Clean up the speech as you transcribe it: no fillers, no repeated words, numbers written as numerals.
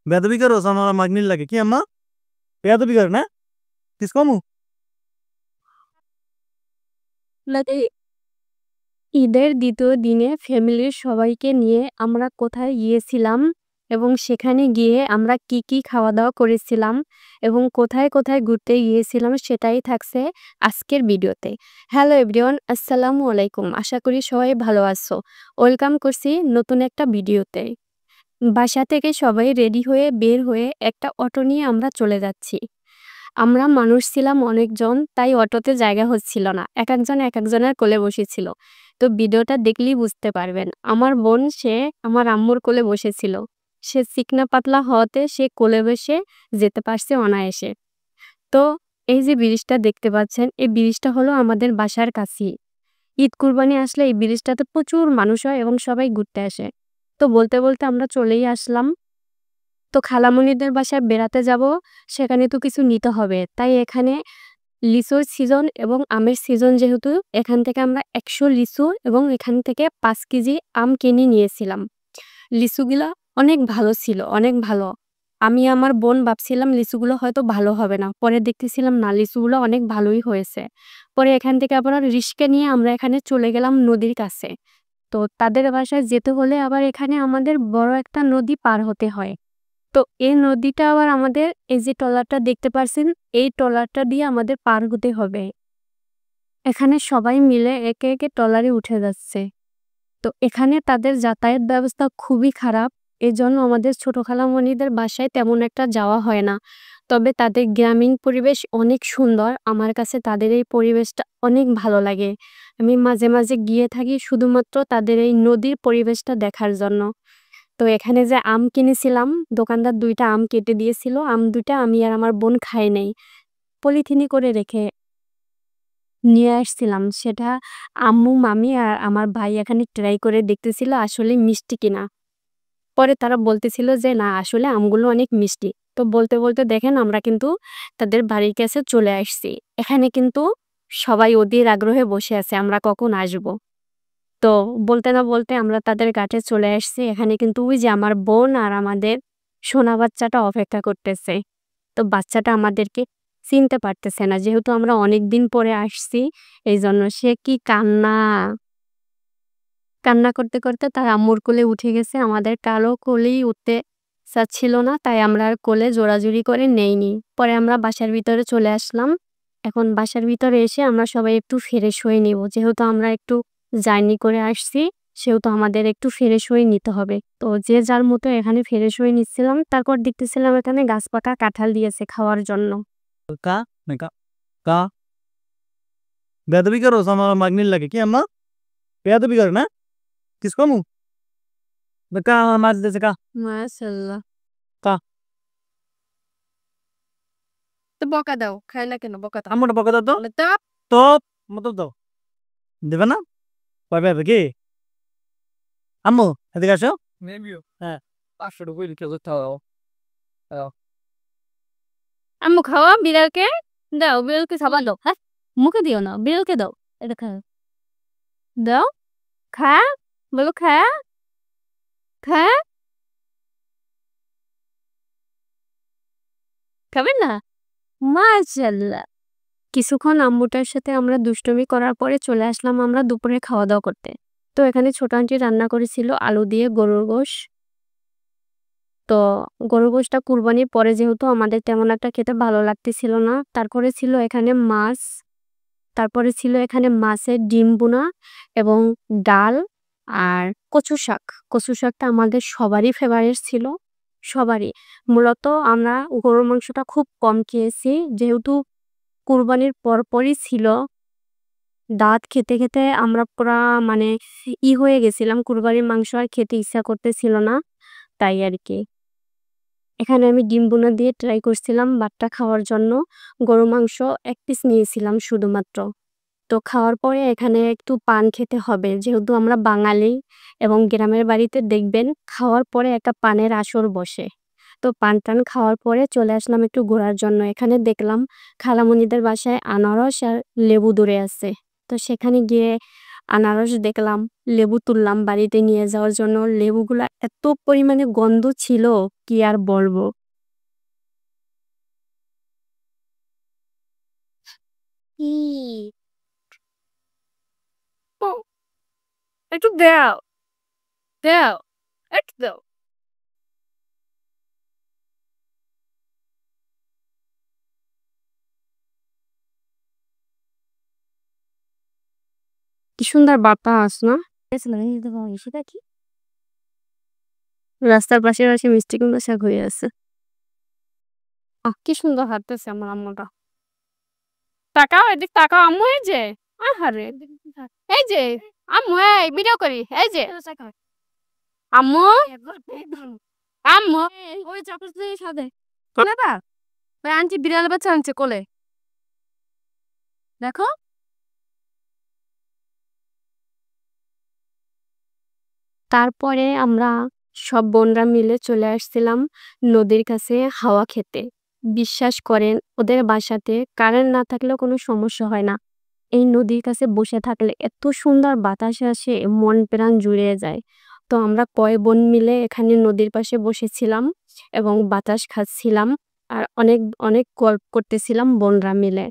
বেদবি করো আমার মাগনির লাগে কি আম্মা বেদবি কর না কিস কমু ঈদের দ্বিতীয় দিনে ফ্যামিলির সবাইকে নিয়ে আমরা কোথায় গিয়েছিলাম এবং সেখানে গিয়ে আমরা কি কি খাওয়া দাওয়া করেছিলাম এবং কোথায় কোথায় ঘুরতে গিয়েছিলাম সেটাই থাকছে আজকের ভিডিওতে। হ্যালো এভরিওয়ান, আসসালামু আলাইকুম। আশা করি সবাই ভালো আছো। ওয়েলকাম করছি নতুন একটা ভিডিওতে। বাসা থেকে সবাই রেডি হয়ে বের হয়ে একটা অটো নিয়ে আমরা চলে যাচ্ছি। আমরা মানুষ ছিলাম অনেকজন, তাই অটোতে জায়গা হচ্ছিল না, এক একজন এক একজনের কোলে বসেছিল। তো ভিডিওটা দেখলেই বুঝতে পারবেন, আমার বোন সে আমার আম্মুর কোলে বসেছিল। সে চিকনা পাতলা হওয়াতে সে কোলে বসে যেতে পারছে অনায়াসে। তো এই যে ব্রিজটা দেখতে পাচ্ছেন, এই ব্রিজটা হলো আমাদের বাসার কাছেই। ঈদ কুরবানি আসলে এই ব্রিজটাতে প্রচুর মানুষ হয় এবং সবাই ঘুরতে আসে। তো বলতে বলতে আমরা চলেই আসলাম। তো খালামণিদের বাসায় বেড়াতে যাব, সেখানে তো কিছু নিতে হবে, তাই এখানে লিচুর সিজন এবং আমের সিজন যেহেতু, এখান থেকে আমরা ১০০ লিচু এবং এখান থেকে ৫ কেজি আম কিনে নিয়েছিলাম। লিচুগুলা অনেক ভালো ছিল, অনেক ভালো। আমি আমার বোন ভাবছিলাম লিচুগুলো হয়তো ভালো হবে না, পরে দেখতেছিলাম না, লিচুগুলো অনেক ভালোই হয়েছে। পরে এখান থেকে আবার রিক্সা নিয়ে আমরা এখানে চলে গেলাম নদীর কাছে। তো তাদের বাসায় যেতে হলে আবার এখানে আমাদের বড় একটা নদী পার হতে হয়। তো এই নদীটা আবার আমাদের, এই যে ট্রলারটা দেখতে পারছেন, এই ট্রলারটা দিয়ে আমাদের পার হতে হবে। এখানে সবাই মিলে একে একে ট্রলারে উঠে যাচ্ছে। তো এখানে তাদের যাতায়াত ব্যবস্থা খুবই খারাপ। এজন্য আমাদের ছোট খালামণিদের বাসায় তেমন একটা যাওয়া হয় না। তবে তাদের গ্রামীণ পরিবেশ অনেক সুন্দর। আমার কাছে তাদের এই পরিবেশটা অনেক ভালো লাগে। আমি মাঝে মাঝে গিয়ে থাকি শুধুমাত্র তাদের এই নদীর পরিবেশটা দেখার জন্য। তো এখানে যে আম কিনেছিলাম, দোকানদার ২ টা আম কেটে দিয়েছিল। আম ২ টা আমি আর আমার বোন খাই নাই। পলিথিনে করে রেখে নিয়ে আসছিলাম। সেটা আম্মু, মামি আর আমার ভাই এখানে ট্রাই করে দেখতেছিল আসলে মিষ্টি কিনা। পরে তারা বলতেছিল যে না, আসলে আমগুলো অনেক মিষ্টি। তো বলতে বলতে দেখেন আমরা কিন্তু তাদের বাড়ির কাছে চলে আসছি। এখানে কিন্তু সবাই অধীর আগ্রহে বসে আছে আমরা কখন আসব। তো বলতে না বলতে আমরা তাদের কাছে চলে আসছি। এখানে কিন্তু ওই যে আমার বোন আর আমাদের সোনা বাচ্চাটা অপেক্ষা করতেছে। তো বাচ্চাটা আমাদেরকে চিনতে পারতেছে না, যেহেতু আমরা অনেকদিন পরে আসছি। এইজন্য সে কি কান্না! কান্না করতে করতে তার আম্মুর কোলে উঠে গেছে। আমাদের কারো কোলেই উঠতে চাচ্ছিল না, তাই আমরা আর কোলে জোরাজুরি করে নেইনি। পরে আমরা বাসার ভিতরে চলে আসলাম। এখন বাসার ভিতরে এসে আমরা সবাই একটু ফ্রেশ হয়ে নিব। যেহেতু আমরা একটু জার্নি করে আসছি, সেহেতু আমাদের একটু ফ্রেশ হয়ে নিতে হবে। তো যে যার মতো এখানে ফ্রেশ হয়ে নিচ্ছিলাম। তারপর দেখতেছিলাম এখানে গাছ পাকা কাঁঠাল দিয়েছে খাওয়ার জন্য। কা না কা কা বেদবি করো আমার মাগনির লাগে কি আম্মা বেদবি কর না কিস কমু কা মাছ দেছে কা মাশাআল্লাহ। কা তো বকা দাও, খায় না কেন? বকা দাও। আম্মুটা বকা দাও তো বলে তো তো মতো দাও দেবে না পাবে কি আম্মু এদিকে আসো হ্যাঁ 500 টাকা লিখে যেতে হবে আম্মু খাওয়া বিড়ালকে। দাও, বিড়ালকে খাবার দাও। হ্যাঁ, মুখে দিও না, বিড়ালকে দাও। এটা খা, দাও, খা, বলো খা, খা। খাবেন না? মাশাআল্লাহ। কিছুক্ষণ আম্মুটার সাথে আমরা দুষ্টুমি করার পরে চলে আসলাম আমরা দুপুরে খাওয়া দাওয়া করতে। তো এখানে ছোট আন্টি রান্না করেছিল আলু দিয়ে গরুর গোশ। তো গরুর গোশটা কুরবানির পরে যেহেতু আমাদের তেমন একটা খেতে ভালো লাগতেছিল না, তারপরে ছিল এখানে মাছ। তারপরে ছিল এখানে মাছের ডিম ভুনা এবং ডাল আর কচু শাক। কচু শাকটা আমাদের সবারই ফেভারিট ছিল, সবারই। মূলত আমরা গরুর মাংসটা খুব কম খেয়েছি, যেহেতু কুরবানির পরপরই ছিল। দাঁত খেতে খেতে আমরা পুরা মানে হয়ে গেছিলাম, কুরবানির মাংস আর খেতে ইচ্ছা করতেছিল না, তাই আর কি। এখানে আমি ডিম ভুনা দিয়ে ট্রাই করছিলাম ভাতটা খাওয়ার জন্য। গরুর মাংস ১ পিস নিয়েছিলাম শুধুমাত্র। তো খাওয়ার পরে এখানে একটু পান খেতে হবে, যেহেতু আমরা বাঙালি এবং গ্রামের বাড়িতে দেখবেন খাওয়ার পরে একটা পানের আসর বসে। তো পান-টান খাওয়ার পরে চলে আসলাম একটু ঘোরার জন্য। এখানে দেখলাম খালামণিদের বাসায় আনারস আর লেবু ধরে আছে। তো সেখানে গিয়ে আনারস দেখলাম, লেবু তুললাম বাড়িতে নিয়ে যাওয়ার জন্য। লেবুগুলা এত পরিমাণে গন্ধ ছিল কি আর বলবো। ই ও একটু দাও, দাও, একটু দাও। কি সুন্দর বাতাস না? সেটা কি? রাস্তার পাশে মিষ্টি কুমড়া শাক হয়ে আছে। কি সুন্দর হাঁটতেছে আমার আম্মুটা। তাকাও এদিক তাকাও আম্মু এই যে। আহারে এই যে আম্মু এই ভিডিও করি এই যে আম্মু আম্মু ওই চাপড় সাথে কোলেবা ওই আন্টি বিড়াল বাচ্চা আনছে কোলে দেখো। তারপরে আমরা সব বোনরা মিলে চলে আসছিলাম নদীর কাছে হাওয়া খেতে। বিশ্বাস করেন ওদের বাসাতে কারেন্ট না থাকলেও কোনো সমস্যা হয় না। এই নদীর কাছে বসে থাকলে এত সুন্দর বাতাস আসে মন প্রাণ জুড়িয়ে যায়। তো আমরা কয় বোন মিলে এখানে নদীর পাশে বসেছিলাম এবং বাতাস খাচ্ছিলাম আর অনেক গল্প করতেছিলাম বোনরা মিলে।